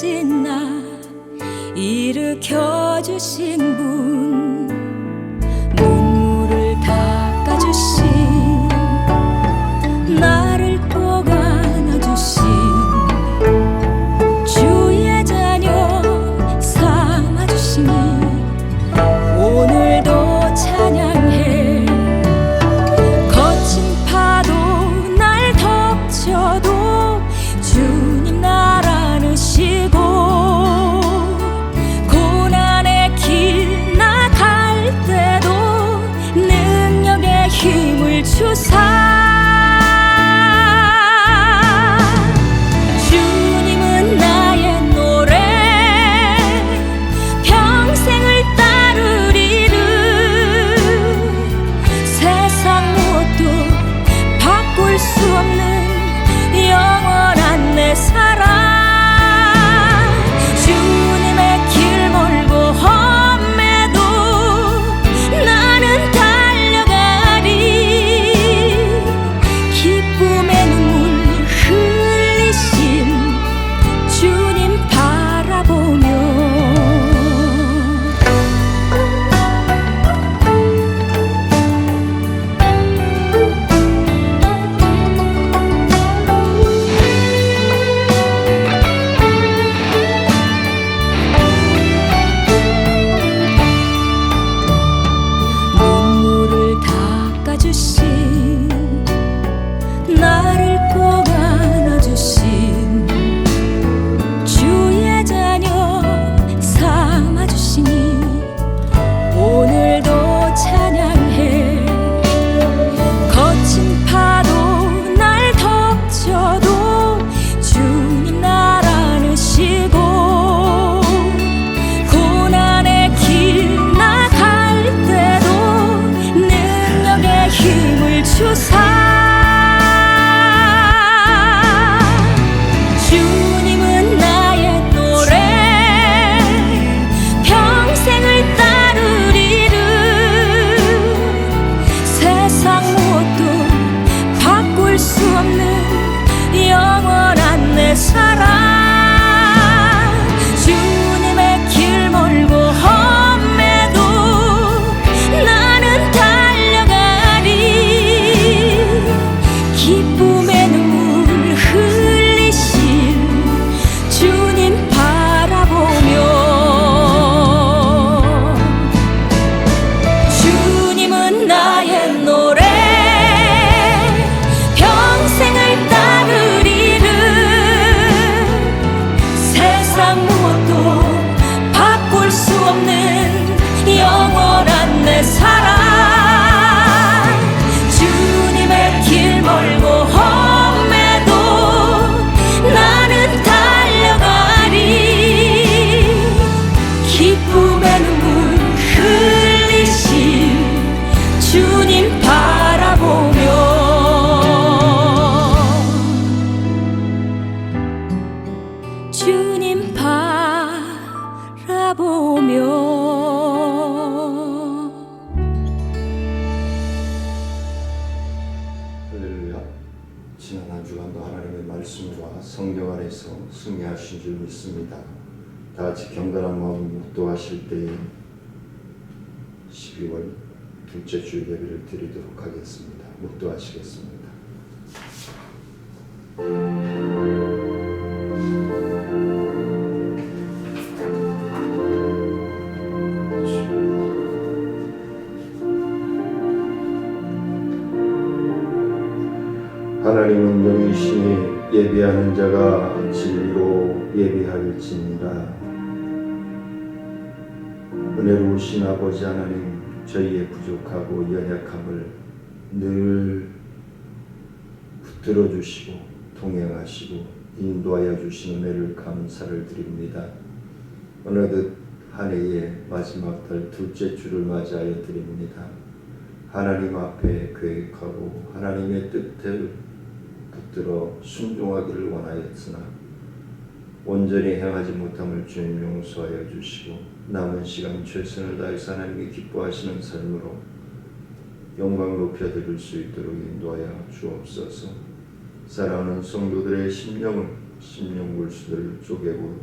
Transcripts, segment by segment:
없어진 나 일으켜주신 분, 눈물을 닦아주신, 나를 꼭 안아주신 주의 자녀 삼아주시니 오늘도 찬양해. 거친 파도 날 덮쳐도 주님 날 안으시고, 고난의 길 나갈 때도 능력의 힘을 주사. 주님은 나의 노래, 평생을 따르리를. 세상 무엇도 바꿀 수 없는 영원한 내 사랑. 주님의 길 멀고 험해도 나는 달려가리. 기쁨의 눈물 흘리신 주님 바라보며. 눈물을 닦아주신, 나를 꼭 안아주신 주의 자녀 삼아주시니 오늘도 찬양해. 거친 파도 날 덮쳐도 주님 날 안으시고, 고난의 길 나갈 때도 능력의 힘을 주사. 주님은 나의 노래, 평생을 따르리를. 세상 무엇도 바꿀 수 없는 영원한 내 사랑. 주님의 길 멀고 험해도 나는 달려가리. 기쁨의 눈물 흘리신 주님 바라보며. 주님은 나의 노래, 평생을 따르리를. 세상 무엇도 바꿀 수 없는 영원한 내 사랑. 주님의 길 멀고 험해도 나는 달려가리. 기쁨의 눈물 흘리신 주님 바라보며. 주님 바라보며. 할렐루야. 지난 한 주간도 하나님의 말씀과 성경 안에서 승리하신 줄 믿습니다. 다 같이 경건한 마음으로 묵도하실 때에 12월 둘째 주 예배를 드리도록 하겠습니다. 묵도하시겠습니다. 하나님은 영이시니 예비하는 자가 진리로 예비할지니라. 은혜로우신 아버지 하나님, 저희의 부족하고 연약함을 늘 붙들어 주시고 동행하시고 인도하여 주신 은혜를 감사를 드립니다. 어느덧 한 해의 마지막 달 둘째 주를 맞이하여 드립니다. 하나님 앞에 계획하고 하나님의 뜻을 붙들어 순종하기를 원하였으나 온전히 행하지 못함을 주님 용서하여 주시고 남은 시간 최선을 다해서 하나님이 기뻐하시는 삶으로 영광 높여드릴 수 있도록 인도하여 주옵소서. 사랑하는 성도들의 심령 골수들을 쪼개고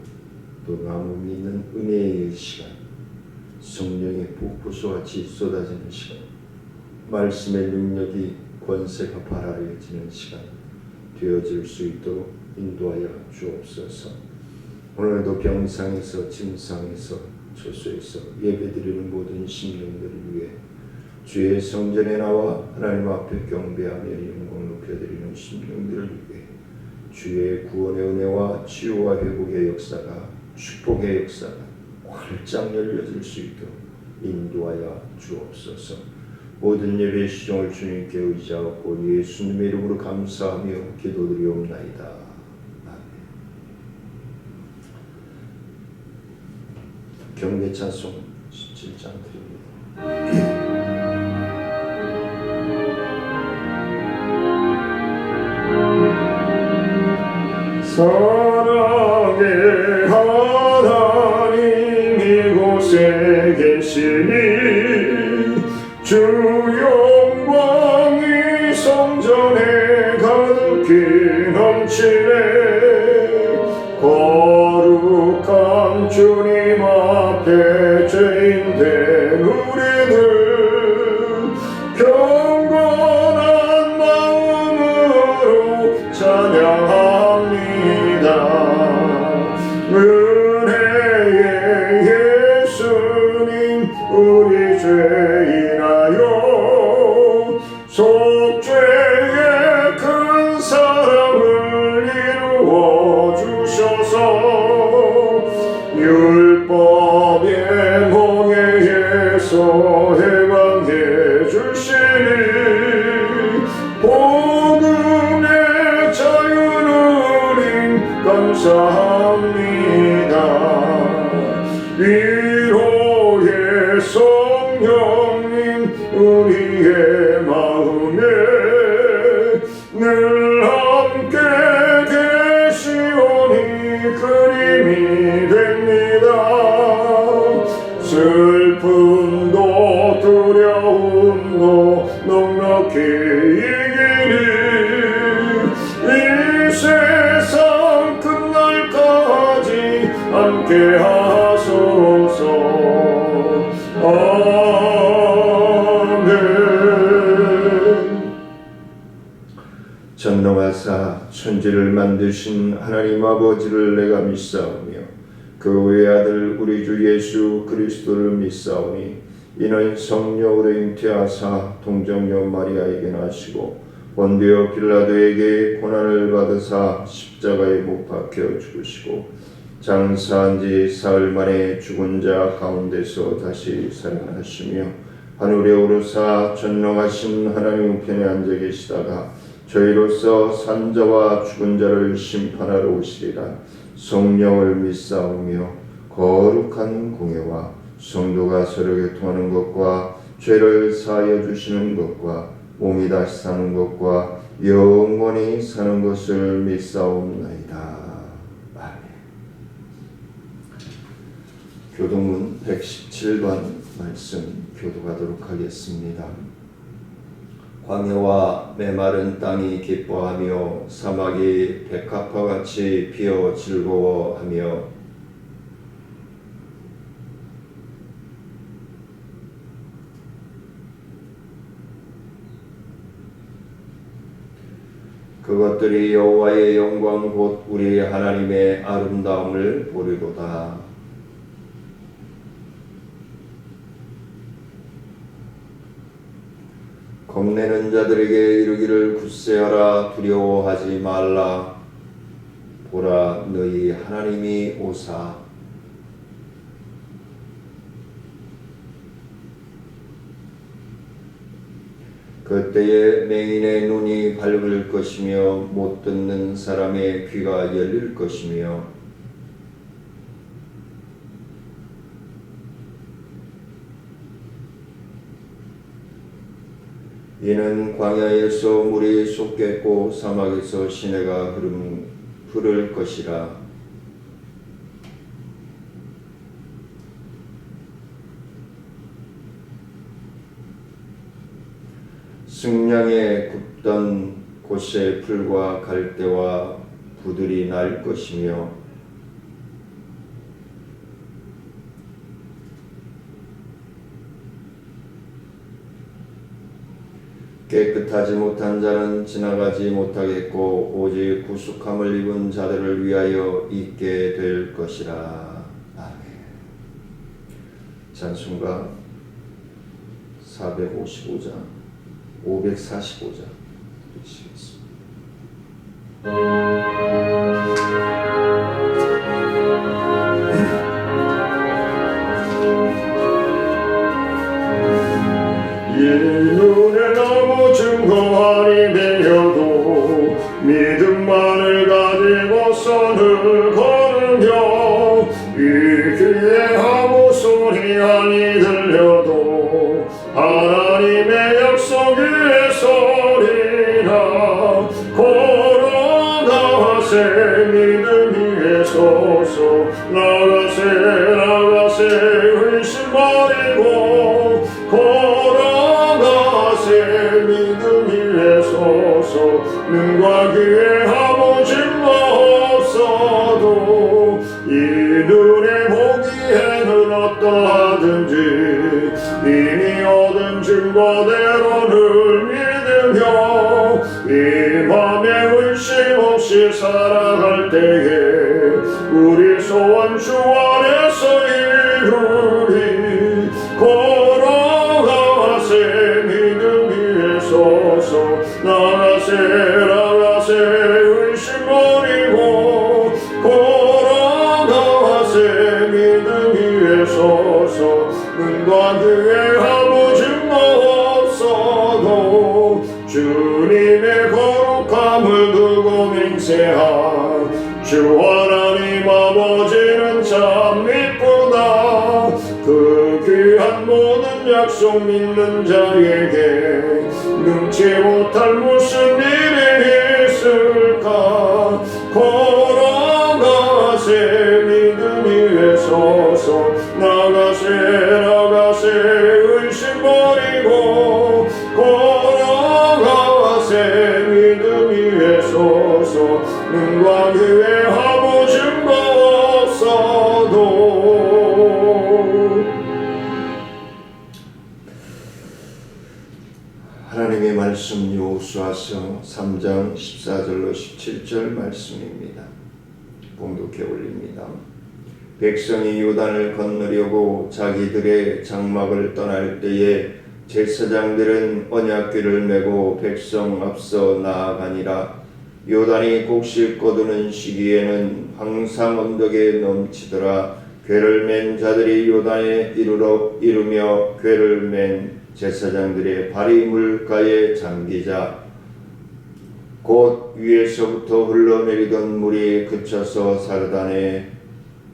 또 나무 믿는 은혜의 시간, 성령의 폭포수같이 쏟아지는 시간, 말씀의 능력이 권세가 발하여지는 시간 되어질 수 있도록 인도하여 주옵소서. 오늘도 병상에서 침상에서 초소에서 예배드리는 모든 심령들을 위해 주의 성전에 나와 하나님 앞에 경배하며 영광 높여드리는 심령들을 위해 주의 구원의 은혜와 치유와 회복의 역사가, 축복의 역사가 활짝 열려질 수 있도록 인도하여 주옵소서. 모든 예배 시종을 주님께 의지하고 예수님의 이름으로 감사하며 기도드리옵나이다. 아멘. 경배 찬송 17장 드립니다. 사랑의 하나님 이곳에 계시니 주 영광이 성전에 가득히 넘치네. 거룩한 주님 앞에 죄인된 우리들 경건한 마음으로 찬양합니다. 은혜의 예수님 우리 죄인하여 속죄의 큰 사랑을 이루어 주셔서 율법의 멍에에서 해방해 주시니 복음의 자유를 감사합니다. 위로의 성령님 우리의 마음에 늘 함께 계시오니 그림이 됩니다. 슬픔도 두려움도 넉넉히 이기니 이 세상 끝날까지 함께 하소서. 아멘. 전능하사 천지를 만드신 하나님 아버지를 내가 믿사오며 그 외아들 우리 주 예수 그리스도를 믿사오니 이는 성령으로 잉태하사 동정녀 마리아에게 나시고 본디오 빌라도에게 고난을 받으사 십자가에 못 박혀 죽으시고 장사한 지 사흘 만에 죽은 자 가운데서 다시 살아나시며 하늘에 오르사 전능하신 하나님 우편에 앉아 계시다가 저희로서 산자와 죽은 자를 심판하러 오시리라. 성령을 믿사오며 거룩한 공예와 성도가 서로 교통하는 것과 죄를 사하여 주시는 것과 몸이 다시 사는 것과 영원히 사는 것을 믿사옵나이다. 아멘. 교동문 117번 말씀 교독하도록 하겠습니다. 광야와 메마른 땅이 기뻐하며 사막이 백합화같이 피어 즐거워하며 그것들이 여호와의 영광 곧 우리 하나님의 아름다움을 보리로다. 겁내는 자들에게 이르기를 굳세하라 두려워하지 말라. 보라 너희 하나님이 오사 그때에 맹인의 눈이 밝을 것이며 못 듣는 사람의 귀가 열릴 것이며 이는 광야에서 물이 솟겠고 사막에서 시내가 흐를 것이라. 승냥에 굽던 곳에 풀과 갈대와 부들이 날 것이며 깨끗하지 못한 자는 지나가지 못하겠고 오직 구속함을 입은 자들을 위하여 있게 될 것이라. 아멘. 찬송가 455장 545장 드리시겠습니다. 이 눈에 너무 증거하니 되어도 믿음만을 가지고 선을 걸으며 이 귀에 아무 소리 아니 들려도 하나님의 약속 위에 서리라. 걸어가세 믿음 위에 서서 나가세 나가세 의심 버리고 걸어가세 믿음 위에 서서 눈과 귀에 아무 증거 없어도 이 눈에 보기에는 어떠하든지 이미 얻은 증거대로를 믿으며 이 맘에 의심 없이 살아갈 때에 우리 소원 주 안에서 이루리. 걸어가세 믿음 위에 서서 나가세 나가세 의심 버리고 걸어가세 믿음 위에 서서 눈과 귀에 아무 증거 없어도 주님의 거룩함을 두고 맹세한 주 하나님 아버지는 참 미쁘다. 그 귀한 모든 약속 믿는 자에게 능치 못할 무슨 일이 있을까. 걸어가세 믿음 위에 서서 나가세 나가세 의심 버리고 걸어가세 믿음 위에 서서 눈과 귀에 아무 증거 없어도. 하나님의 말씀 여호수아서 3장 14절로 17절 말씀입니다. 봉독해 올립니다. 백성이 요단을 건너려고 자기들의 장막을 떠날 때에 제사장들은 언약궤를 메고 백성 앞서 나아가니라. 요단이 곡식 거두는 시기에는 항상 언덕에 넘치더라. 궤를 맨 자들이 요단에 이르며 궤를 맨 제사장들의 발이 물가에 잠기자 곧 위에서부터 흘러내리던 물이 그쳐서 사르단에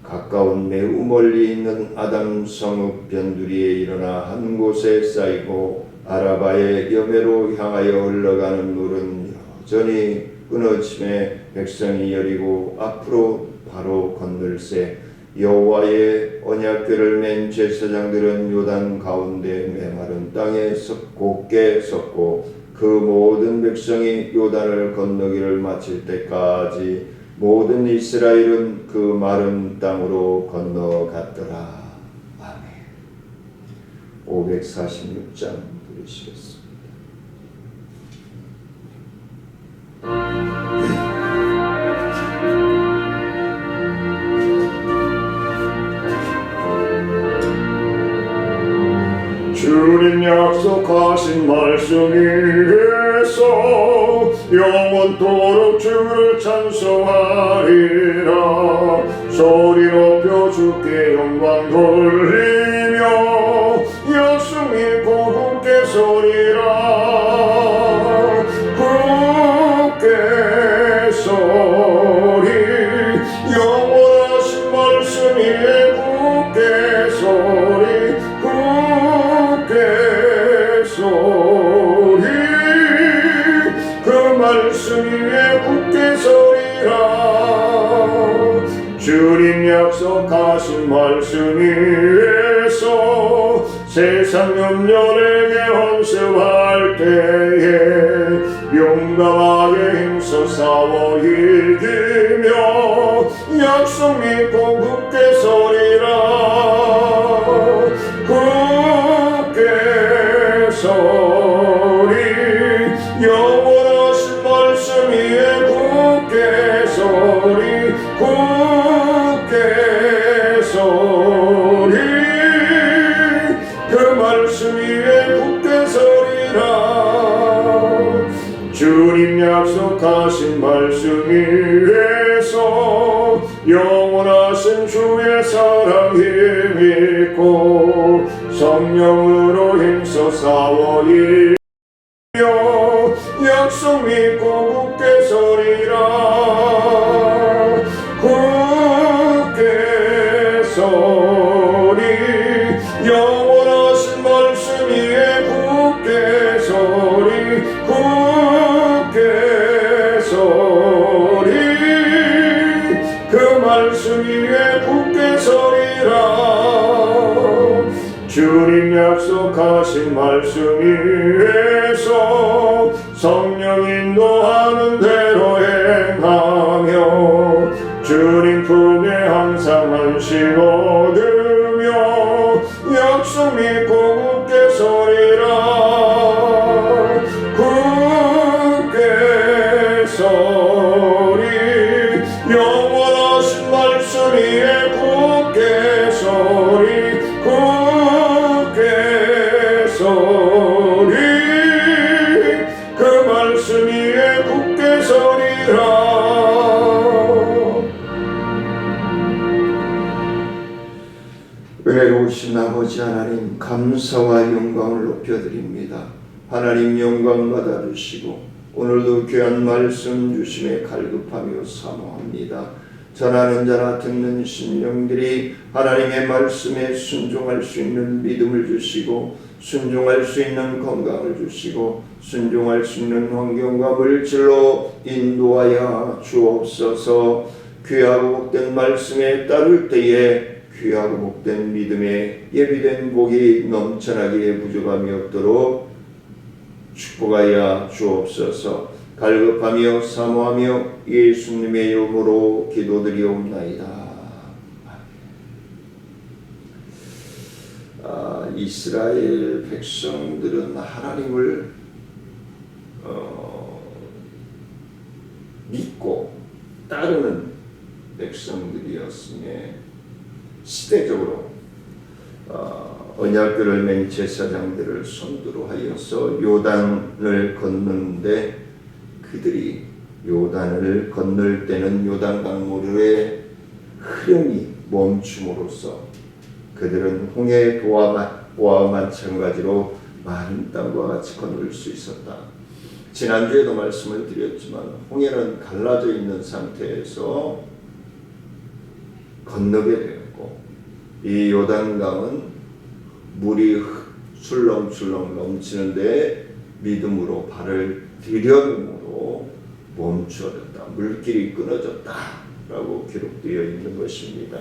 가까운 매우 멀리 있는 아담 성읍 변두리에 일어나 한 곳에 쌓이고 아라바의 여매로 향하여 흘러가는 물은 여전히 끊어짐에 백성이 여리고 앞으로 바로 건널세. 여호와의 언약궤를 맨 제사장들은 요단 가운데 메마른 땅에 곧게 섰고 그 모든 백성이 요단을 건너기를 마칠 때까지 모든 이스라엘은 그 마른 땅으로 건너갔더라. 아멘. 546장 들으시겠습니다. 주님 약속하신 말씀 위에서 영원토록 주를 찬송하리라. 소리 높여 주께 영광 돌리며 약속 믿고 굳게 서리라. 굳게 서리 영원하신 말씀 위에 굳게 서리. 소리 그 말씀 위에 굳게 서리라. 주님 약속하신 말씀 위에서 세상 염려에게 헌습할 때에 용감하게 힘써 싸워 이기며 약속 믿고 굳게 서리라. 굳게 서리 것은 주의 사랑 힘있고 성령으로 힘써 싸워 이겨 약속 믿고 굳게 서리라 굳게 서리 영원하신 말씀 위에 굳게 서리 굳게 서리 그 말씀 위에 굳게 서리라 주님 약속하신 말씀 위에서 성령 인도하는 대로 행하며 주님 품에 항상 안식 얻으며 약속 믿고 굳게 서리라 굳게 서리 영원하신 말씀 위에 굳게 서리 굳게 서리 그 말씀 위에 굳게 서리라 은혜로우신 아버지 하나님 감사와 영광을 높여드립니다. 하나님 영광 받아주시고 오늘도 귀한 말씀 주심에 갈급하며 사모합니다. 전하는 자나 듣는 심령들이 하나님의 말씀에 순종할 수 있는 믿음을 주시고 순종할 수 있는 건강을 주시고 순종할 수 있는 환경과 물질로 인도하여 주옵소서. 귀하고 복된 말씀에 따를 때에 귀하고 복된 믿음에 예비된 복이 넘쳐나기에 부족함이 없도록 축복하여 주옵소서. 갈급하며 사모하며 예수님의 이름으로 기도드리옵나이다. 이스라엘 백성들은 하나님을 믿고 따르는 백성들이었으며 시대적으로 언약궤를 맨 제사장들을 선두로 하여서 요단을 걷는데 그들이 요단을 건널 때는 요단 강물의 흐름이 멈춤으로써 그들은 홍해 보와 마찬가지로 마른 땅과 같이 건널 수 있었다. 지난주에도 말씀을 드렸지만 홍해는 갈라져 있는 상태에서 건너게 되었고 이 요단강은 물이 술렁술렁 넘치는데 믿음으로 발을 들여놓음으로 멈추어졌다. 물길이 끊어졌다라고 기록되어 있는 것입니다.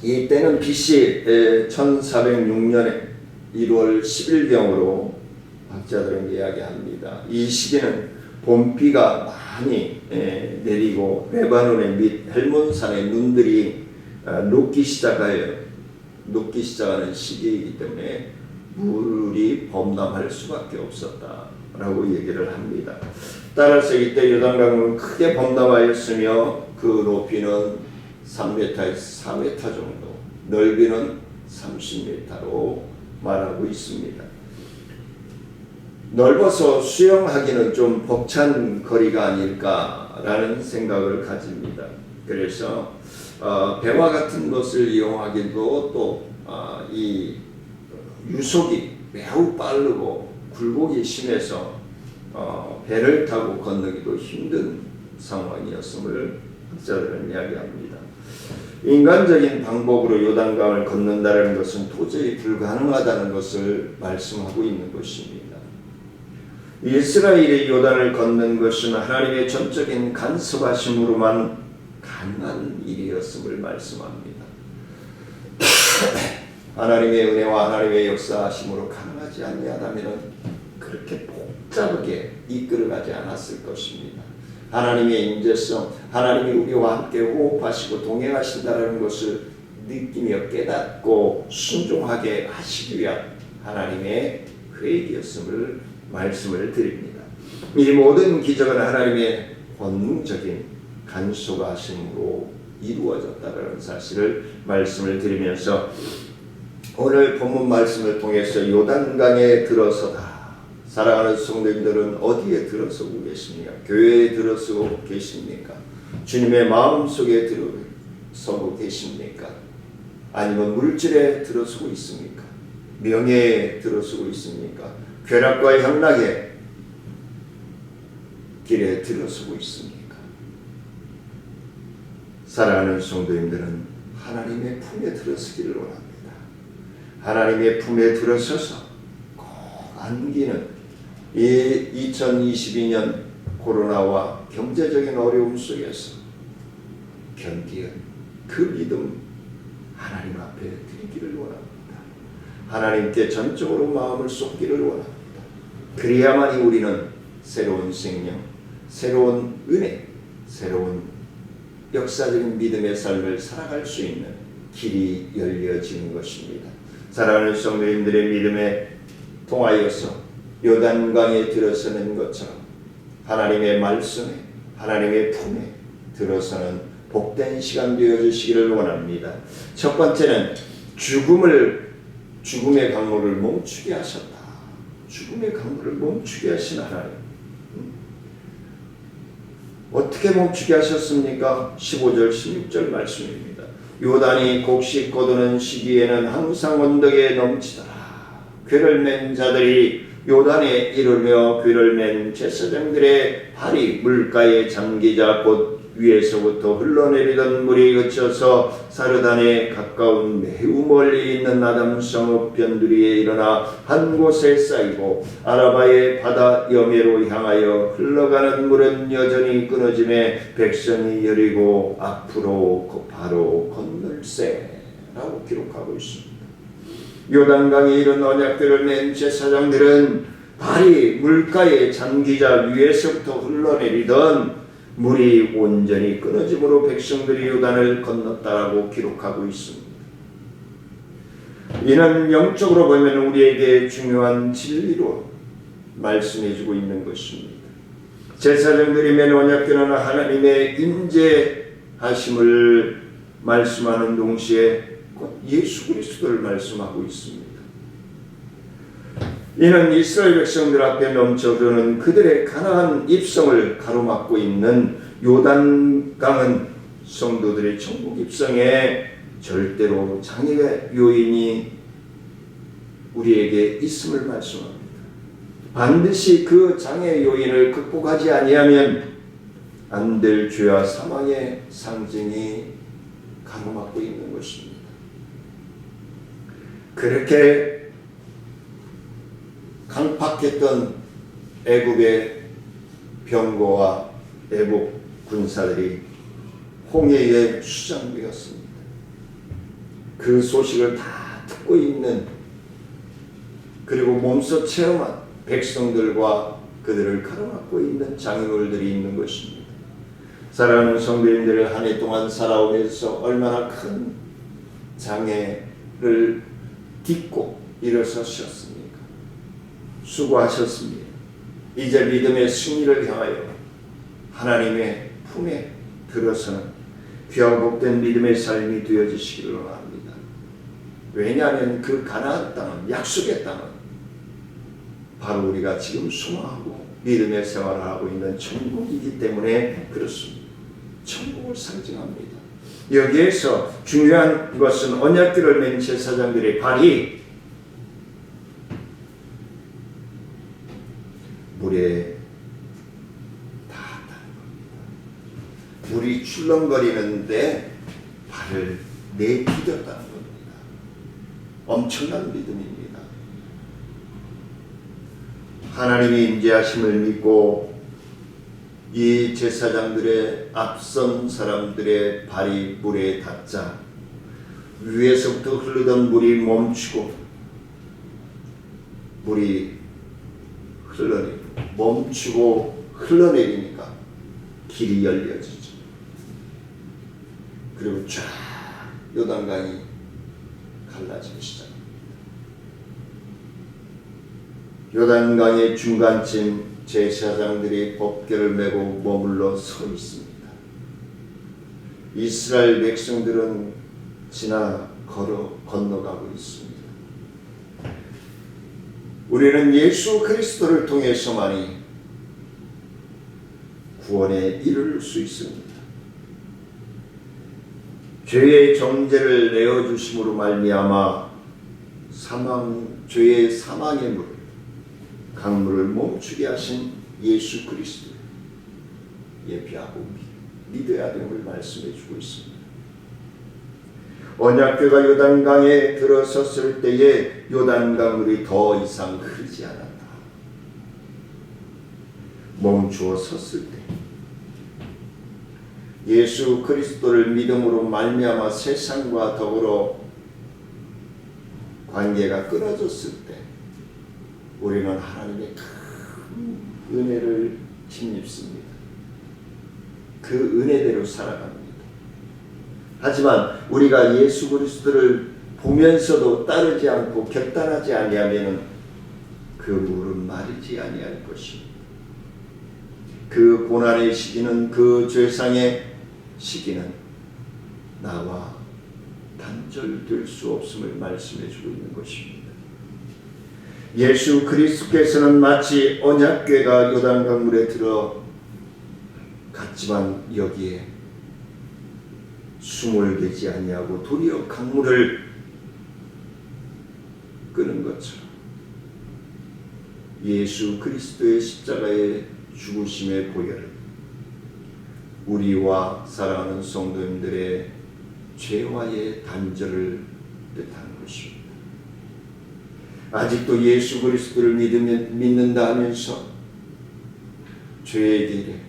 이때는 BC 1406년에 1월 10일경으로 학자들은 이야기합니다. 이 시기는 봄비가 많이 내리고 레바논의 밑 헬몬산의 눈들이 녹기 시작하는 시기이기 때문에 물이 범람할 수밖에 없었다라고 얘기를 합니다. 따라서 이때 요단강은 크게 범람하였으며 그 높이는 3m에서 4m 정도, 넓이는 30m로 말하고 있습니다. 넓어서 수영하기는 좀 벅찬 거리가 아닐까라는 생각을 가집니다. 그래서 배와 같은 것을 이용하기도 또 이 유속이 매우 빠르고 굴곡이 심해서 배를 타고 건너기도 힘든 상황이었음을 학자들은 이야기합니다. 인간적인 방법으로 요단강을 건넌다는 것은 도저히 불가능하다는 것을 말씀하고 있는 것입니다. 이스라엘이 요단을 걷는 것은 하나님의 전적인 간섭하심으로만 가능한 일이었음을 말씀합니다. 하나님의 은혜와 하나님의 역사하심으로 가능하지 아니하다면 그렇게 복잡하게 이끌어가지 않았을 것입니다. 하나님의 인재성, 하나님이 우리와 함께 호흡하시고 동행하신다는 것을 느끼며 깨닫고 순종하게 하시기 위한 하나님의 계획이었음을 말씀을 드립니다. 이 모든 기적은 하나님의 본능적인 간섭하심으로 이루어졌다는 사실을 말씀을 드리면서 오늘 본문 말씀을 통해서 요단강에 들어서다. 사랑하는 성도님들은 어디에 들어서고 계십니까? 교회에 들어서고 계십니까? 주님의 마음속에 서고 계십니까? 아니면 물질에 들어서고 있습니까? 명예에 들어서고 있습니까? 쾌락과 향락의 길에 들어서고 있습니까? 사랑하는 성도님들은 하나님의 품에 들어서기를 원합니다. 하나님의 품에 들어서서 꼭 안기는 이 2022년 코로나와 경제적인 어려움 속에서 견디는 그 믿음 하나님 앞에 드리기를 원합니다. 하나님께 전적으로 마음을 쏟기를 원합니다. 그래야만이 우리는 새로운 생명, 새로운 은혜, 새로운 역사적인 믿음의 삶을 살아갈 수 있는 길이 열려지는 것입니다. 사랑하는 성도님들의 믿음에 통하여서 요단강에 들어서는 것처럼 하나님의 말씀에, 하나님의 품에 들어서는 복된 시간 되어주시기를 원합니다. 첫 번째는 죽음의 강물을 멈추게 하셨다. 죽음의 강물을 멈추게 하신 하나님. 어떻게 멈추게 하셨습니까? 15절 16절 말씀입니다. 요단이 곡식 거두는 시기에는 항상 언덕에 넘치더라. 궤를 맨 자들이 요단에 이르며 궤를 맨 제사장들의 발이 물가에 잠기자 곧 위에서부터 흘러내리던 물이 그쳐서 사르단에 가까운 매우 멀리 있는 아담성 변두리에 일어나 한 곳에 쌓이고 아라바의 바다 여매로 향하여 흘러가는 물은 여전히 끊어짐에 백성이 여리고 앞으로 바로 건널세라고 기록하고 있습니다. 요단강에 이른 언약궤를 맨 제사장들은 발이 물가에 잠기자 위에서부터 흘러내리던 물이 온전히 끊어짐으로 백성들이 요단을 건넜다라고 기록하고 있습니다. 이는 영적으로 보면 우리에게 중요한 진리로 말씀해주고 있는 것입니다. 제사장들이 맨 언약궤는 하나님의 임재하심을 말씀하는 동시에 곧 예수 그리스도를 말씀하고 있습니다. 이는 이스라엘 백성들 앞에 넘쳐 흐르는 그들의 가나안 입성을 가로막고 있는 요단강은 성도들의 천국 입성에 절대로 장애 요인이 우리에게 있음을 말씀합니다. 반드시 그 장애 요인을 극복하지 아니하면 안 될 죄와 사망의 상징이 가로막고 있는 것입니다. 그렇게 강팍했던 애굽의 병거와 애국 군사들이 홍해에 수장되었습니다. 그 소식을 다 듣고 있는 그리고 몸소 체험한 백성들과 그들을 가로막고 있는 장애물들이 있는 것입니다. 사랑하는 성도님들을 한 해 동안 살아오면서 얼마나 큰 장애를 딛고 일어서셨습니까? 수고하셨습니다. 이제 믿음의 승리를 향하여 하나님의 품에 들어서는 귀하고 복된 믿음의 삶이 되어지시기를 원합니다. 왜냐하면 그 가나안 땅은, 약속의 땅은 바로 우리가 지금 소망하고 믿음의 생활을 하고 있는 천국이기 때문에 그렇습니다. 천국을 상징합니다. 여기에서 중요한 것은 언약궤를 맨 제사장들의 발이 물에 닿았다는 겁니다. 물이 출렁거리는데 발을 내디뎠다는 겁니다. 엄청난 믿음입니다. 하나님의 임재하심을 믿고 이 제사장들의 앞선 사람들의 발이 물에 닿자 위에서부터 흐르던 물이 멈추고 물이 멈추고 흘러내리니까 길이 열려지죠. 그리고 쫙 요단강이 갈라지기 시작합니다. 요단강의 중간쯤 제사장들이 법궤를 메고 머물러 서 있습니다. 이스라엘 백성들은 건너가고 있습니다. 우리는 예수 그리스도를 통해서만이 구원에 이를 수 있습니다. 죄의 정죄를 내어 주심으로 말미암아 죄의 사망의 물, 강물을 멈추게 하신 예수 그리스도를 예비하고 믿어야 됨을 말씀해 주고 있습니다. 언약궤가 요단강에 들어섰을 때에 요단강물이 더 이상 흐르지 않았다. 멈추어 섰을 때 예수 그리스도를 믿음으로 말미암아 세상과 더불어 관계가 끊어졌을 때 우리는 하나님의 큰 은혜를 힘입습니다. 그 은혜대로 살아갑니다. 하지만 우리가 예수 그리스도를 보면서도 따르지 않고 결단하지 아니하면 그 물은 마르지 아니할 것입니다. 그 고난의 시기는, 그 죄상의 시기는 나와 단절될 수 없음을 말씀해 주고 있는 것입니다. 예수 그리스도께서는 마치 언약궤가 요단강물에 들어갔지만 여기에 숨을 대지 아니하고 도리어 강물을 끄는 것처럼 예수 그리스도의 십자가의 죽으심의 보혈은 우리와 사랑하는 성도님들의 죄와의 단절을 뜻하는 것입니다. 아직도 예수 그리스도를 믿는다 하면서 죄의 길에,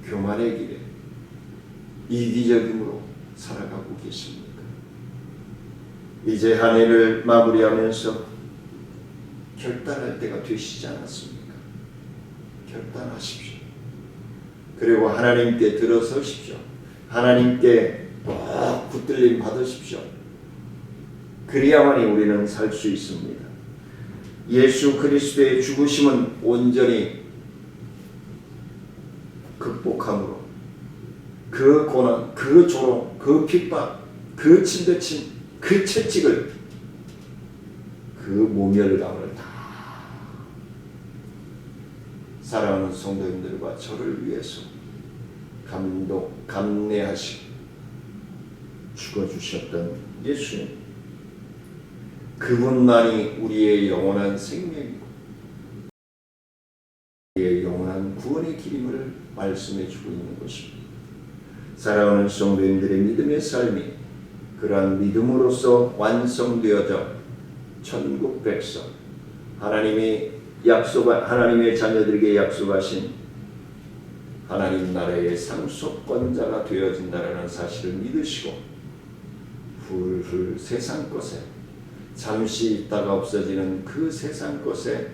교만의 길에 이기적임으로 살아가고 계십니까? 이제 한 해를 마무리하면서 결단할 때가 되시지 않았습니까? 결단하십시오. 그리고 하나님께 들어서십시오. 하나님께 꼭 붙들림 받으십시오. 그래야만이 우리는 살 수 있습니다. 예수 그리스도의 죽으심은 온전히 극복함으로 그 고난, 그 조롱, 그 핍박, 그 침대침, 그 채찍을, 그 모멸감을 다 사랑하는 성도님들과 저를 위해서 감내하시고 죽어주셨던 예수님, 그분만이 우리의 영원한 생명이고 우리의 영원한 구원의 길임을 말씀해 주고 있는 것입니다. 사랑하는 성도님들의 믿음의 삶이 그러한 믿음으로써 완성되어져 천국 백성, 하나님의 자녀들에게 약속하신 하나님 나라의 상속권자가 되어진다라는 사실을 믿으시고 훌훌 세상 것에 잠시 있다가 없어지는 그 세상 것에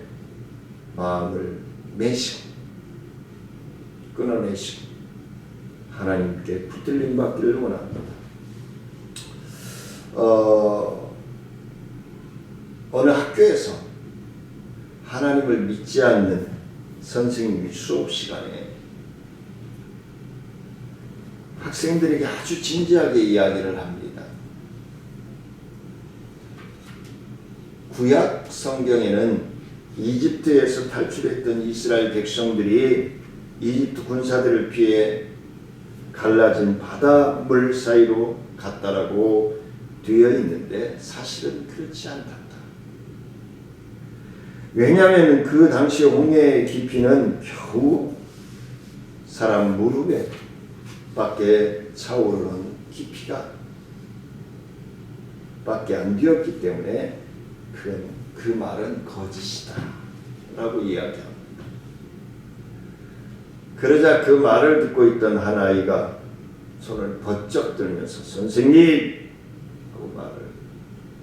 마음을 매시고 끊어내시고 하나님께 붙들림 받기를 원합니다. 어느 학교에서 하나님을 믿지 않는 선생님이 수업 시간에 학생들에게 아주 진지하게 이야기를 합니다. 구약 성경에는 이집트에서 탈출했던 이스라엘 백성들이 이집트 군사들을 피해 갈라진 바닷물 사이로 갔다라고 되어 있는데 사실은 그렇지 않다. 왜냐하면 그 당시 홍해의 깊이는 겨우 사람 무릎에 밖에 차오르는 깊이가 밖에 안 되었기 때문에 그 말은 거짓이다 라고 이야기합니다. 그러자 그 말을 듣고 있던 한 아이가 손을 번쩍 들면서 선생님 하고 말을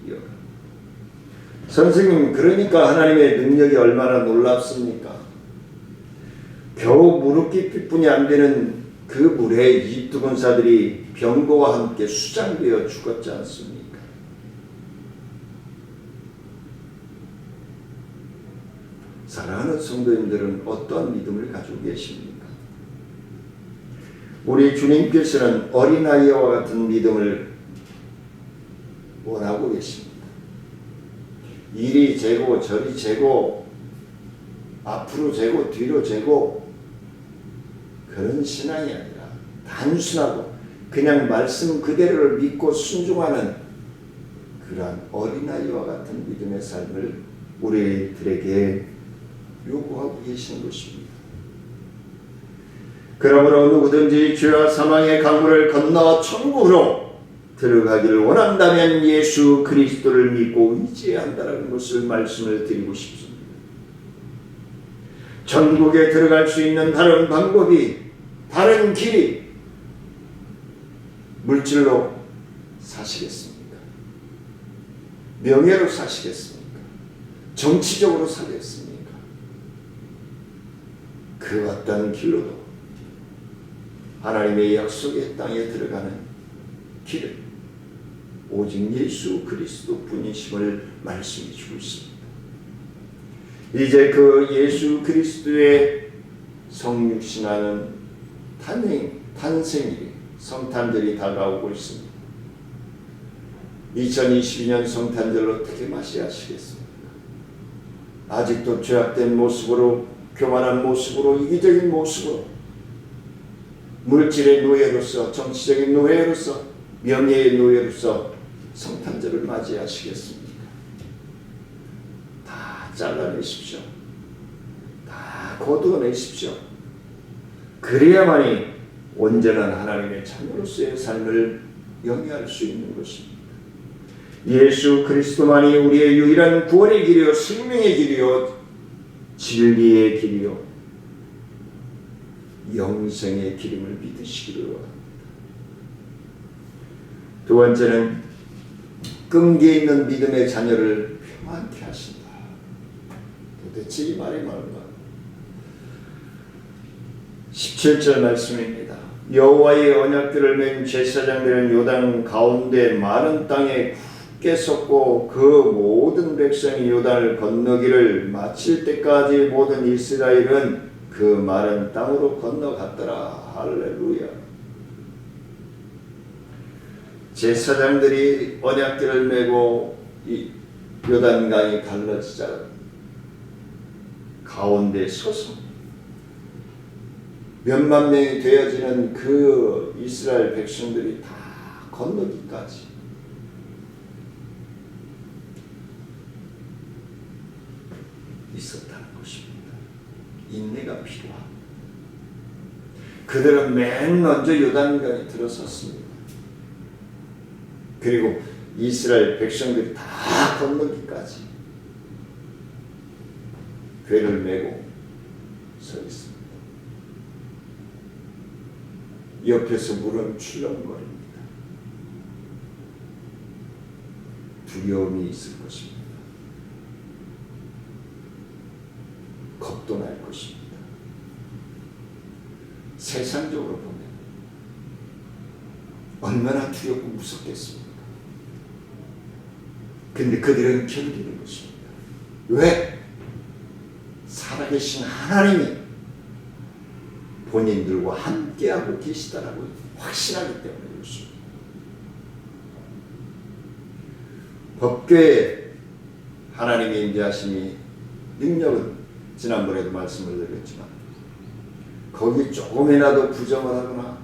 이어갑니다. 선생님, 그러니까 하나님의 능력이 얼마나 놀랍습니까? 겨우 무릎 깊이뿐이 안 되는 그 물에 이집트 군사들이 병거와 함께 수장되어 죽었지 않습니까? 사랑하는 성도님들은 어떠한 믿음을 가지고 계십니까? 우리 주님께서는 어린아이와 같은 믿음을 원하고 계십니다. 이리 재고 저리 재고 앞으로 재고 뒤로 재고 그런 신앙이 아니라 단순하고 그냥 말씀 그대로를 믿고 순종하는 그러한 어린아이와 같은 믿음의 삶을 우리들에게 요구하고 계시는 것입니다. 그러므로 누구든지 죄와 사망의 강물을 건너 천국으로 들어가기를 원한다면 예수 그리스도를 믿고 의지해야 한다는 것을 말씀을 드리고 싶습니다. 천국에 들어갈 수 있는 다른 방법이, 다른 길이 물질로 사시겠습니까? 명예로 사시겠습니까? 정치적으로 사겠습니까? 그 어떤 길로도 하나님의 약속의 땅에 들어가는 길은 오직 예수 그리스도 뿐이심을 말씀해 주고 있습니다. 이제 그 예수 그리스도의 성육신하는 탄생일이, 성탄절이 다가오고 있습니다. 2022년 성탄절을 어떻게 맞이하시겠습니까? 아직도 죄악된 모습으로, 교만한 모습으로, 이기적인 모습으로, 물질의 노예로서, 정치적인 노예로서, 명예의 노예로서 성탄절을 맞이하시겠습니까? 다 잘라내십시오. 다 거두어내십시오. 그래야만이 온전한 하나님의 자녀로서의 삶을 영위할 수 있는 것입니다. 예수 그리스도만이 우리의 유일한 구원의 길이요, 생명의 길이요, 진리의 길이요, 영생의 길임을 믿으시기를 원합니다. 두 번째는 끈기 있는 믿음의 자녀를 평안케 하신다. 도대체 이 말이 뭔가? 17절 말씀입니다. 여호와의 언약궤를 맨 제사장들은 요단 가운데 마른 땅에 굳게 섰고 그 모든 백성이 요단을 건너기를 마칠 때까지 모든 이스라엘은 그 마른 땅으로 건너갔더라. 할렐루야. 제사장들이 언약궤를 메고 이 요단강이 갈라지자 가운데 서서 몇만 명이 되어지는 그 이스라엘 백성들이 다 건너기까지 있었다는 것입니다. 인내가 필요합니다. 그들은 맨 먼저 요단강에 들어섰습니다. 그리고 이스라엘 백성들이 다 건너기까지 궤를 메고 서 있습니다. 옆에서 물은 출렁거립니다. 두려움이 있을 것입니다. 겁도 날 것입니다. 세상적으로 보면 얼마나 두렵고 무섭겠습니까? 근데 그들은 견디는 것입니다. 왜? 살아계신 하나님이 본인들과 함께하고 계시다라고 확신하기 때문에 그렇습니다. 법궤에 하나님의 임재하심이 능력은 지난번에도 말씀을 드렸지만 거기 조금이라도 부정을 하거나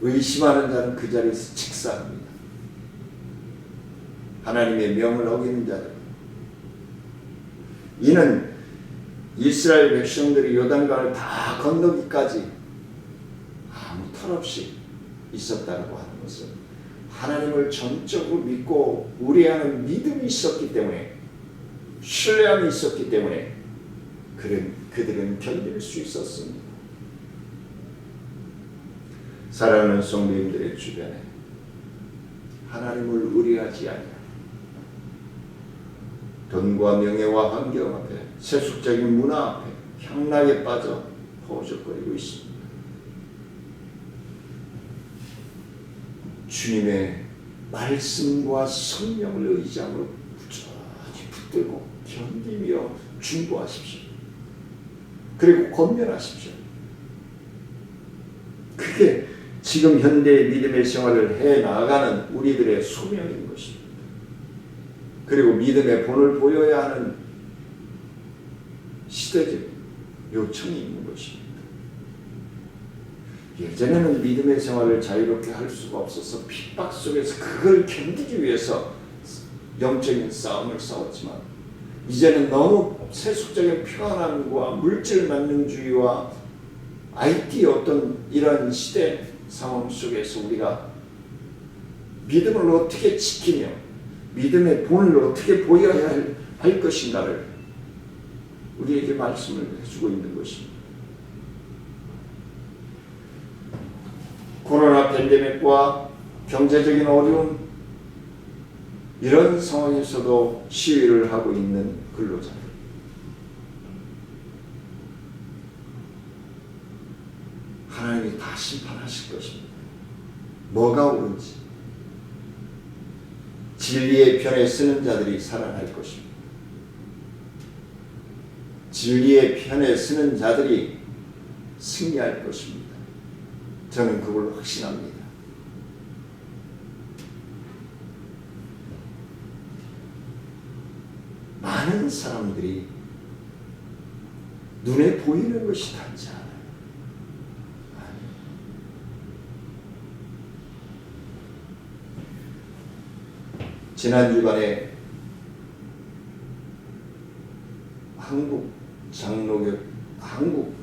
의심하는 자는 그 자리에서 직사합니다. 하나님의 명을 어기는 자들. 이는 이스라엘 백성들이 요단강을 다 건너기까지 아무 털 없이 있었다고 하는 것은 하나님을 전적으로 믿고 우려하는 믿음이 있었기 때문에, 신뢰함이 있었기 때문에 그들은 견딜 수 있었습니다. 사랑하는 성도님들의 주변에 하나님을 의뢰하지 아니하고 돈과 명예와 환경 앞에, 세속적인 문화 앞에 향락에 빠져 허우적거리고 있습니다. 주님의 말씀과 성령을 의지함으로 꾸준히 붙들고 견디며 중보하십시오. 그리고 권면하십시오. 그게 지금 현대의 믿음의 생활을 해나가는 우리들의 소명인 것입니다. 그리고 믿음의 본을 보여야 하는 시대적 요청이 있는 것입니다. 예전에는 믿음의 생활을 자유롭게 할 수가 없어서 핍박 속에서 그걸 견디기 위해서 영적인 싸움을 싸웠지만 이제는 너무 세속적인 편안함과 물질 만능주의와 IT 어떤 이런 시대 상황 속에서 우리가 믿음을 어떻게 지키며 믿음의 본을 어떻게 보여야 할 것인가를 우리에게 말씀을 해주고 있는 것입니다. 코로나 팬데믹과 경제적인 어려움 이런 상황에서도 시위를 하고 있는 근로자들, 하나님이 다 심판하실 것입니다. 뭐가 옳은지 진리의 편에 서는 자들이 살아날 것입니다. 진리의 편에 서는 자들이 승리할 것입니다. 저는 그걸 확신합니다. 많은 사람들이 눈에 보이는 것이 닿지 않아요. 지난 주간에 한국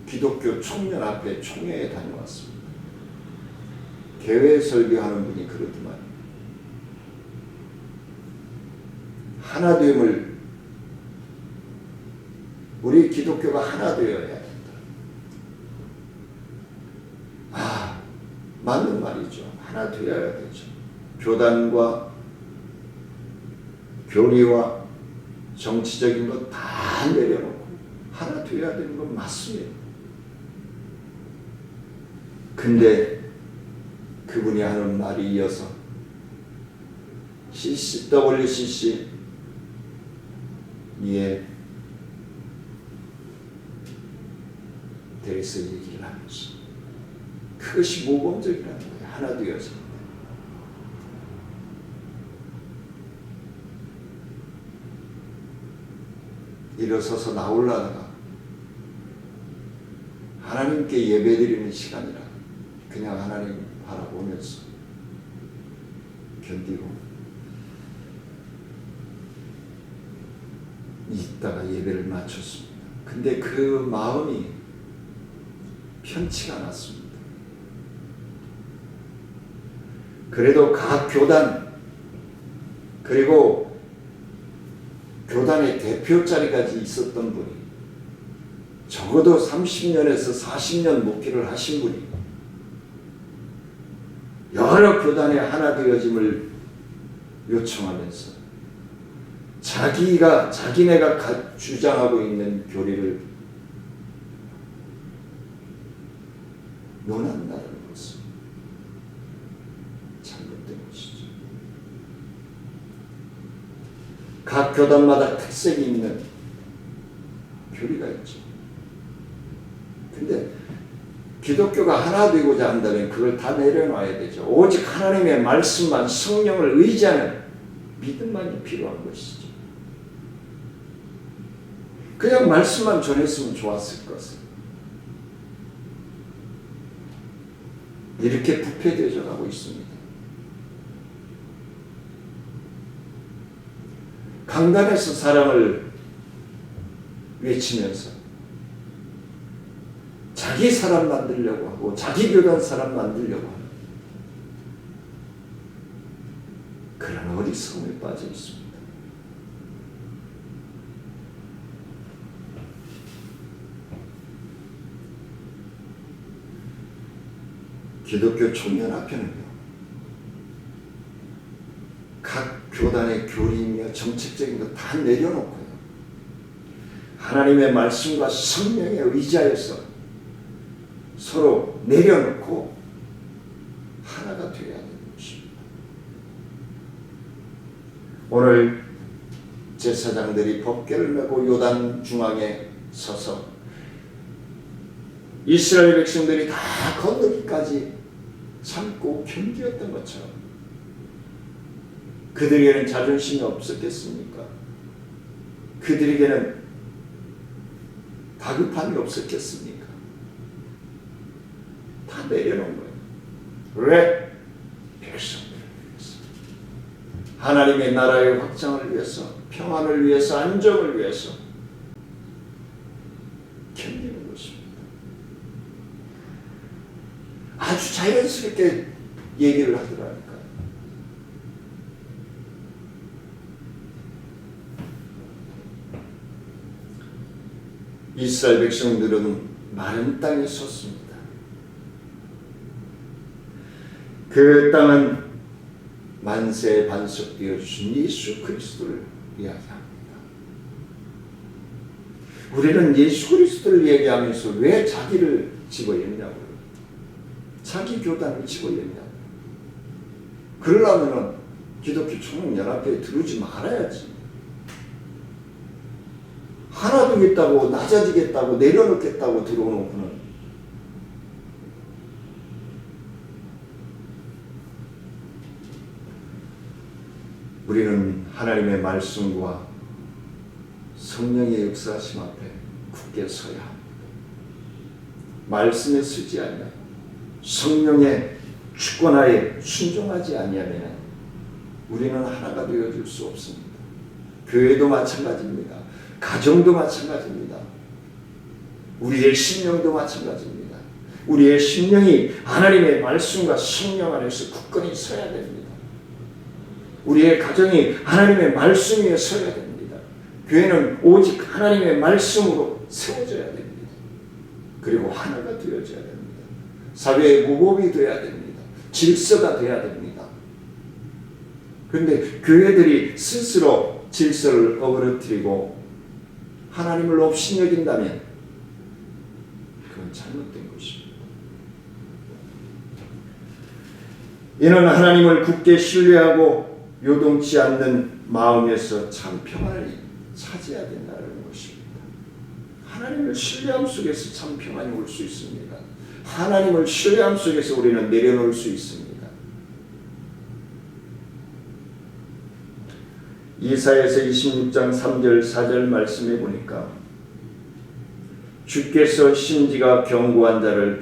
기독교 총연합회 총회에 다녀왔습니다. 개회 설교하는 분이 그러더만 하나됨을 우리 기독교가 하나 되어야 된다. 맞는 말이죠. 하나 되어야 되죠. 교단과 교리와 정치적인 것 다 내려놓고 하나 되어야 되는 건 맞습니다. 근데 그분이 하는 말이 이어서 WCC에 대해서 얘기를 하면서 그것이 모범적이라는 거예요. 하나 되어서. 일어서서 나오려다가 하나님께 예배드리는 시간이라 그냥 하나님 바라보면서 견디고 있다가 예배를 마쳤습니다. 근데 그 마음이 편치가 않았습니다. 그래도 각 교단 그리고 교단의 대표 자리까지 있었던 분이 적어도 30년에서 40년 목회를 하신 분이 여러 교단의 하나 되어짐을 요청하면서 자기네가 주장하고 있는 교리를 논한다는 것은 잘못된 것이죠. 각 교단마다 특색이 있는 교리가 있죠. 근데 기독교가 하나 되고자 한다면 그걸 다 내려놔야 되죠. 오직 하나님의 말씀만, 성령을 의지하는 믿음만이 필요한 것이죠. 그냥 말씀만 전했으면 좋았을 것을. 이렇게 부패되어 가고 있습니다. 강단에서 사랑을 외치면서 자기 사람 만들려고 하고 자기 교단 사람 만들려고 하는 그런 어리석음에 빠져 있습니다. 기독교 총연합회는요, 각 교단의 교리이며 정책적인 것 다 내려놓고요, 하나님의 말씀과 성령에 의지하여서 서로 내려놓고 하나가 되어야 되는 것입니다. 오늘 제사장들이 법궤를 메고 요단 중앙에 서서 이스라엘 백성들이 다 건너기까지 참고 견디었던 것처럼 그들에게는 자존심이 없었겠습니까? 그들에게는 다급함이 없었겠습니까? 다 내려놓은 거예요. 왜? 백성들을 위해서, 하나님의 나라의 확장을 위해서, 평안을 위해서, 안정을 위해서 견디는 것입니다. 아주 자연스럽게 얘기를 하더라니까. 이스라엘 백성들은 마른 땅에 섰습니다. 그 땅은 만세에 반석되어 주신 예수 그리스도를 이야기합니다. 우리는 예수 그리스도를 얘기하면서 왜 자기를 집어넣냐고요. 자기 교단을 집어넣냐고요. 그러려면 기독교 총연합회에 들어오지 말아야지. 하나 되겠다고, 낮아지겠다고, 내려놓겠다고 들어오는구나. 우리는 하나님의 말씀과 성령의 역사하심 앞에 굳게 서야 합니다. 말씀에 서지 아니하면, 성령의 주권하에 순종하지 아니하면 우리는 하나가 되어줄 수 없습니다. 교회도 마찬가지입니다. 가정도 마찬가지입니다. 우리의 심령도 마찬가지입니다. 우리의 심령이 하나님의 말씀과 성령 안에서 굳건히 서야 됩니다. 우리의 가정이 하나님의 말씀 위에 서야 됩니다. 교회는 오직 하나님의 말씀으로 세워져야 됩니다. 그리고 하나가 되어져야 됩니다. 사회의 모범이 되어야 됩니다. 질서가 되어야 됩니다. 그런데 교회들이 스스로 질서를 어그러뜨리고 하나님을 업신여긴다면 그건 잘못된 것입니다. 이는 하나님을 굳게 신뢰하고 요동치 않는 마음에서 참 평안을 찾아야 된다는 것입니다. 하나님을 신뢰함 속에서 참 평안이 올 수 있습니다. 하나님을 신뢰함 속에서 우리는 내려놓을 수 있습니다. 이사야서 26장 3절 4절 말씀해 보니까 주께서 심지가 견고한 자를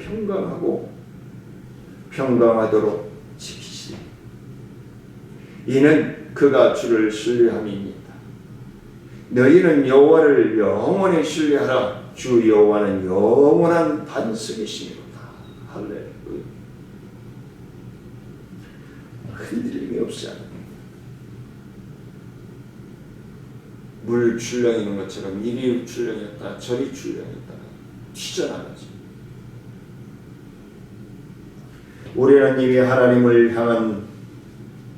평강하도록 지키시리. 이는 그가 주를 신뢰함이니이다. 너희는 여호와를 영원히 신뢰하라. 주 여호와는 영원한 반석이시니로다. 할렐루야. 흔들림이 없지 않습니다. 물 출렁이는 것처럼 이리 출렁였다 저리 출렁였다가 튀져나가지. 우리는 이미 하나님을 향한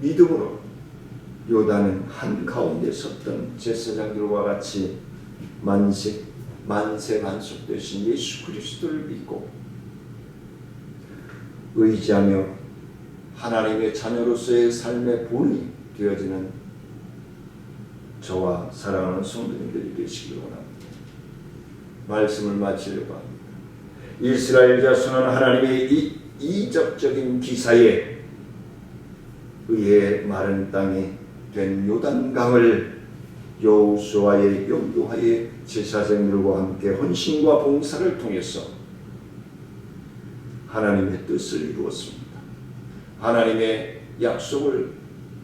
믿음으로 요단은 한가운데 섰던 제사장들과 같이 만세 반석 되신 예수 그리스도를 믿고 의지하며 하나님의 자녀로서의 삶의 본이 되어지는 저와 사랑하는 성도님들이 되시기를 원합니다. 말씀을 마치려고 합니다. 이스라엘 자손은 하나님의 이적적인 기사에 의해 마른 땅이 된 요단강을 여호수아의 용도하에 제사장들과 함께 헌신과 봉사를 통해서 하나님의 뜻을 이루었습니다. 하나님의 약속을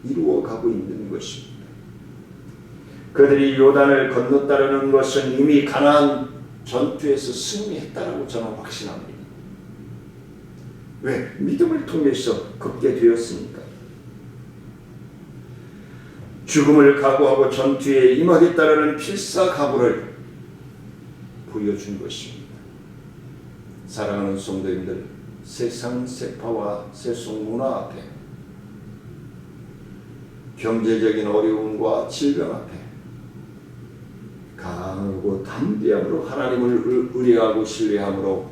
이루어가고 있는 것입니다. 그들이 요단을 건넜다는 것은 이미 가나안 전투에서 승리했다라고 저는 확신합니다. 왜? 믿음을 통해서 걷게 되었으니까. 죽음을 각오하고 전투에 임하겠다라는 필사각오를 보여준 것입니다. 사랑하는 성도님들, 세상 세파와 세속 문화 앞에, 경제적인 어려움과 질병 앞에 강하고 담대함으로 하나님을 의뢰하고 신뢰함으로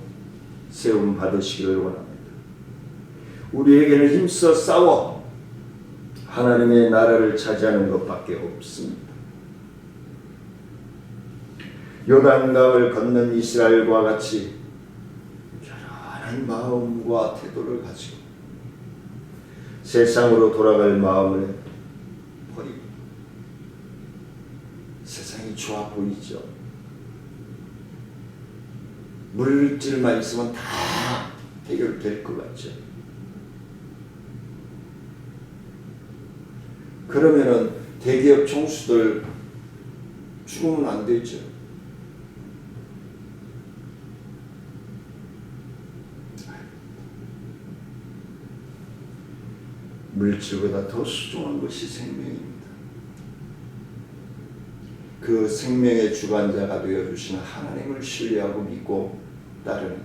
세움 받으시기를 원합니다. 우리에게는 힘써 싸워 하나님의 나라를 차지하는 것밖에 없습니다. 요단강을 건넌 이스라엘과 같이 결연한 마음과 태도를 가지고 세상으로 돌아갈 마음을 버리고, 세상이 좋아 보이죠. 물질만 있으면 다 해결될 것 같죠. 그러면은 대기업 총수들 죽으면 안 되죠. 물질보다 더 소중한 것이 생명입니다. 그 생명의 주관자가 되어주시는 하나님을 신뢰하고 믿고 따르는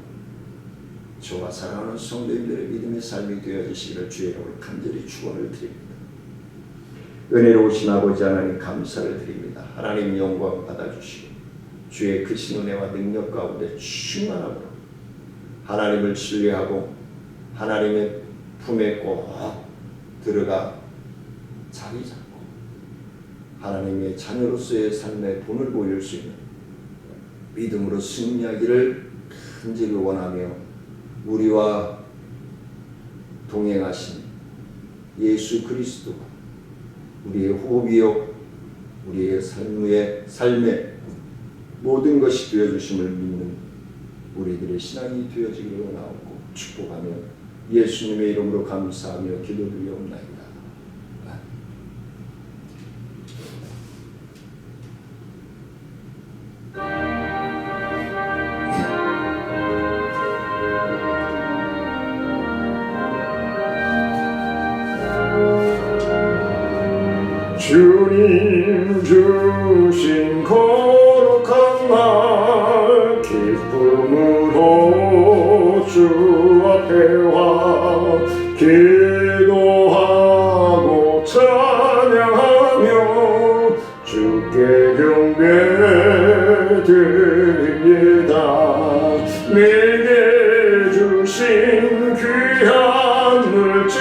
저와 사랑하는 성도님들의 믿음의 삶이 되어지시기를 주의 이름으로 간절히 축원을 드립니다. 은혜로우신 아버지 하나님 감사를 드립니다. 하나님 영광 받아주시고 주의 크신 은혜와 능력 가운데 충만함으로 하나님을 신뢰하고 하나님의 품에 꼭 들어가 자리 잡고 하나님의 자녀로서의 삶에 본을 보일 수 있는 믿음으로 승리하기를 간절히 원하며 우리와 동행하신 예수 그리스도 우리의 호흡이요 우리의 삶의 모든 것이 되어주심을 믿는 우리들의 신앙이 되어지기를 원하고 축복하며 예수님의 이름으로 감사하며 기도드리옵나이다. 주님 주신 거룩한 날 기쁨으로 주 앞에 와 기도하고 찬양하며 주께 경배드립니다. 내게 주신 귀한 물질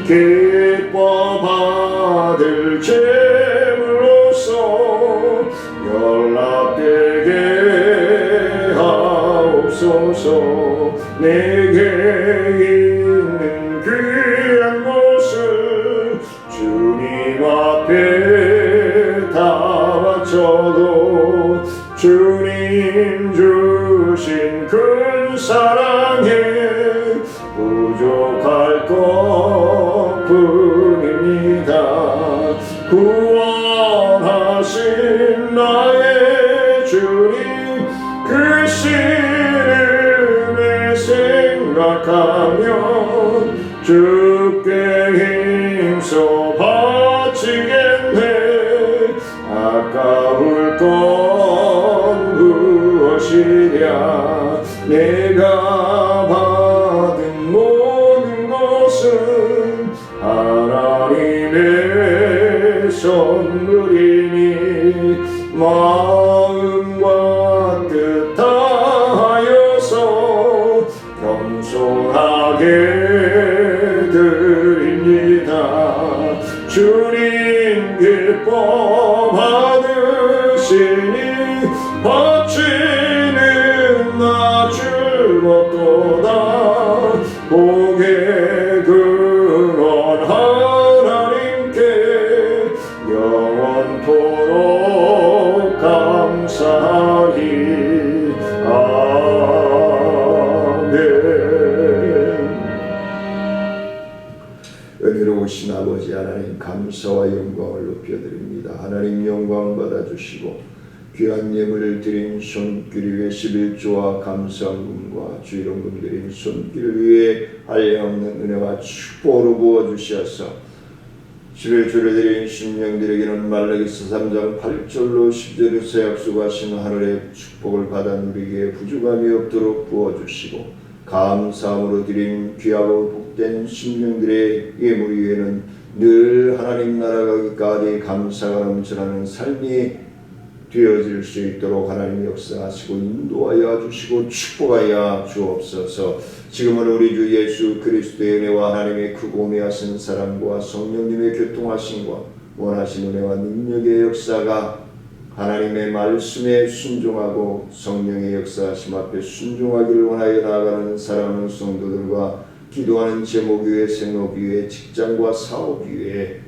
기뻐 받을 제물로서 연락되게 하옵소서. 내게 있는 귀한 것을 주님 앞에 다 바쳐도 주님 주신 큰 사랑에 부족할 것뿐입니다. 구원하신 나의 주님 그 시름에 생각하면 주께 힘써 바치겠네. 아까울 건 무엇이랴. 내가 받은 모든 것은 하나님의 선물이니 마음과 뜻 다하여서 겸손하게 드립니다. 주님 기뻐 받으시니 바치는 나 즐겁도다. 복의 근원 하나님께 영원토록 감사하리. 아멘. 은혜로우신 아버지 하나님 감사와 영광을 높여드립니다. 하나님 영광 받아주시고 귀한 예물을 드린 손길 위에 11조와 감사금과 주일원금 드린 손길 위에 한량없는 은혜와 축복으로 부어주시어서 11조를 드린 심령들에게는 말라기서 3장 8절로 10절에서 약속하신 하늘의 축복을 받아 누리기에 부족함이 없도록 부어주시고 감사함으로 드린 귀하고 복된 심령들의 예물 위에는 늘 하나님 나라 가기까지 감사가 넘쳐나는 삶이 되어질 수 있도록 하나님 역사하시고 인도하여 주시고 축복하여 주옵소서. 지금은 우리 주 예수 그리스도의 은혜와 하나님의 크고 미하신 사랑과 성령님의 교통하심과 원하신 은혜와 능력의 역사가 하나님의 말씀에 순종하고 성령의 역사하심 앞에 순종하기를 원하여 나아가는 사랑하는 성도들과 기도하는 제목 위에 생업 위에 직장과 사업 위에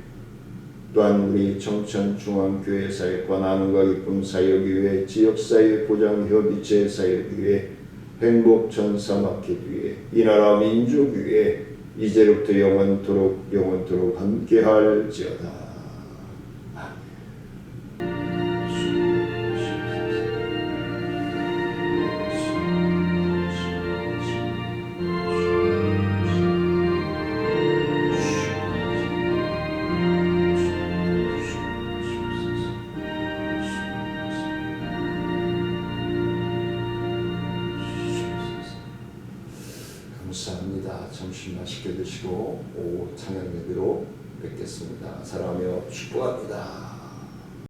또한 우리 청천중앙교회 사역과 나눔과 기쁨 사역위회, 지역사회 보장협의체 사역위회, 행복전사마켓위회, 이나라 민족위회, 이제부터 영원토록 함께할지어다. 감사합니다. 점심 맛있게 드시고 오후 찬양 예배로 뵙겠습니다. 사랑하며 축복합니다.